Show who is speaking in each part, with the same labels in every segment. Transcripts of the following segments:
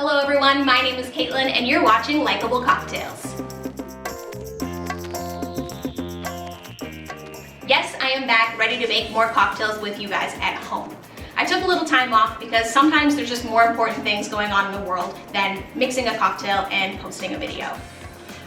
Speaker 1: Hello everyone, my name is Caitlin and you're watching Likeable Cocktails. Yes, I am back ready to make more cocktails with you guys at home. I took a little time off because sometimes there's just more important things going on in the world than mixing a cocktail and posting a video.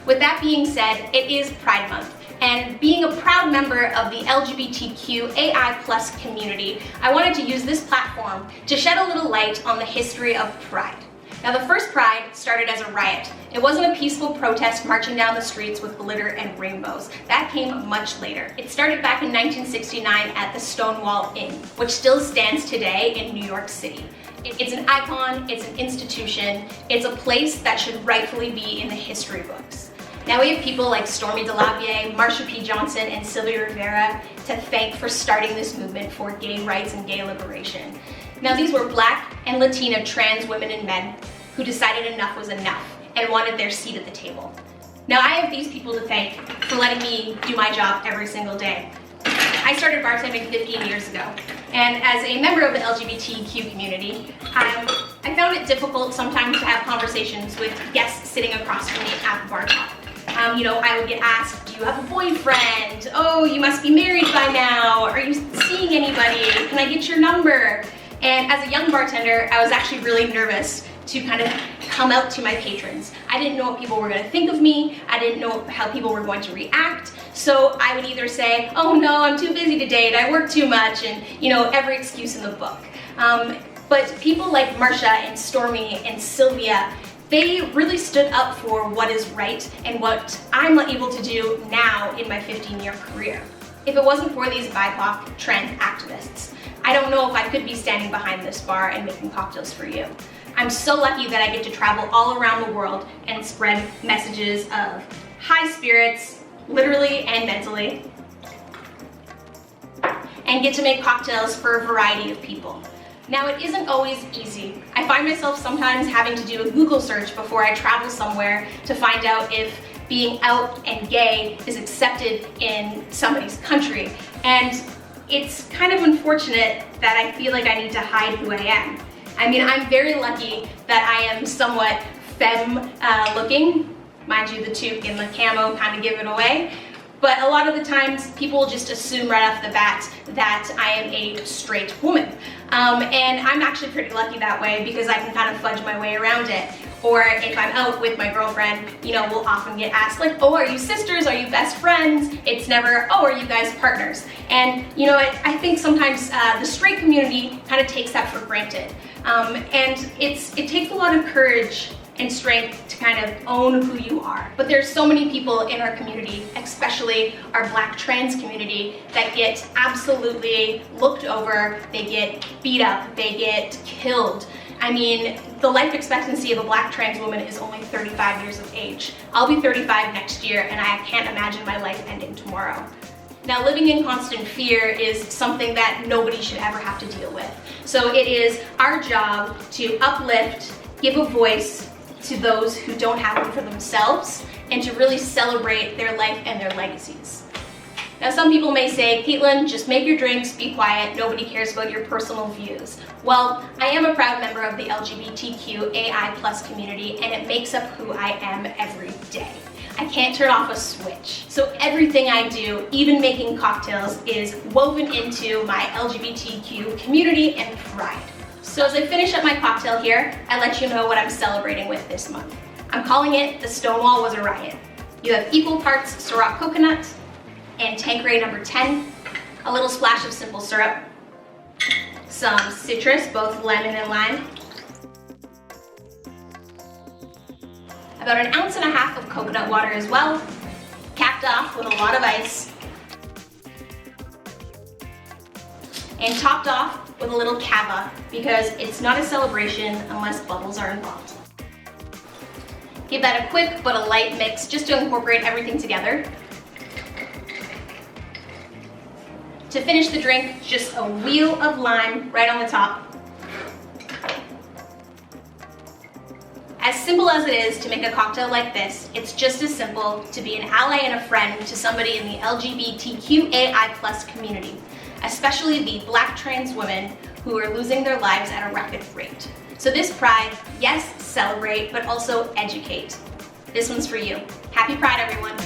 Speaker 1: With that being said, it is Pride Month, and being a proud member of the LGBTQAI+ community, I wanted to use this platform to shed a little light on the history of Pride. Now, the first Pride started as a riot. It wasn't a peaceful protest marching down the streets with glitter and rainbows. That came much later. It started back in 1969 at the Stonewall Inn, which still stands today in New York City. It's an icon, it's an institution, it's a place that should rightfully be in the history books. Now we have people like Stormy DeLavier, Marsha P. Johnson, and Sylvia Rivera to thank for starting this movement for gay rights and gay liberation. Now these were Black and Latina trans women and men who decided enough was enough and wanted their seat at the table. Now I have these people to thank for letting me do my job every single day. I started bartending 15 years ago, and as a member of the LGBTQ community, I found it difficult sometimes to have conversations with guests sitting across from me at the bar top. I would get asked, do you have a boyfriend? Oh, you must be married by now. Are you seeing anybody? Can I get your number? And as a young bartender, I was actually really nervous to kind of come out to my patrons. I didn't know what people were going to think of me. I didn't know how people were going to react. So I would either say, oh no, I'm too busy to date, I work too much, and every excuse in the book. But people like Marsha and Stormy and Sylvia, they really stood up for what is right and what I'm able to do now in my 15-year career. If it wasn't for these BIPOC trans activists, I don't know if I could be standing behind this bar and making cocktails for you. I'm so lucky that I get to travel all around the world and spread messages of high spirits, literally and mentally, and get to make cocktails for a variety of people. Now, it isn't always easy. I find myself sometimes having to do a Google search before I travel somewhere to find out if being out and gay is accepted in somebody's country. And it's kind of unfortunate that I feel like I need to hide who I am. I mean, I'm very lucky that I am somewhat femme looking. Mind you, the toque and the camo kind of give it away. But a lot of the times, people just assume right off the bat that I am a straight woman. And I'm actually pretty lucky that way because I can kind of fudge my way around it. Or if I'm out with my girlfriend, we'll often get asked like, oh, are you sisters? Are you best friends? It's never, oh, are you guys partners? And I think sometimes the straight community kind of takes that for granted. And it takes a lot of courage and strength to kind of own who you are. But there's so many people in our community, especially our Black trans community, that get absolutely looked over, they get beat up, they get killed. I mean, the life expectancy of a Black trans woman is only 35 years of age. I'll be 35 next year, and I can't imagine my life ending tomorrow. Now, living in constant fear is something that nobody should ever have to deal with. So it is our job to uplift, give a voice to those who don't have one for themselves, and to really celebrate their life and their legacies. Now, some people may say, Caitlin, just make your drinks, be quiet, nobody cares about your personal views. Well, I am a proud member of the LGBTQAI+ community, and it makes up who I am every day. I can't turn off a switch. So everything I do, even making cocktails, is woven into my LGBTQ community and pride. So as I finish up my cocktail here, I let you know what I'm celebrating with this month. I'm calling it the Stonewall Was A Riot. You have equal parts Cîroc coconut and Tanqueray number 10, a little splash of simple syrup, some citrus, both lemon and lime, about 1.5 ounces of coconut water as well, capped off with a lot of ice, and topped off with a little Cava, because it's not a celebration unless bubbles are involved. Give that a quick but a light mix just to incorporate everything together. To finish the drink, just a wheel of lime right on the top. As simple as it is to make a cocktail like this, it's just as simple to be an ally and a friend to somebody in the LGBTQAI+ community, especially the Black trans women who are losing their lives at a rapid rate. So this Pride, yes, celebrate, but also educate. This one's for you. Happy Pride, everyone.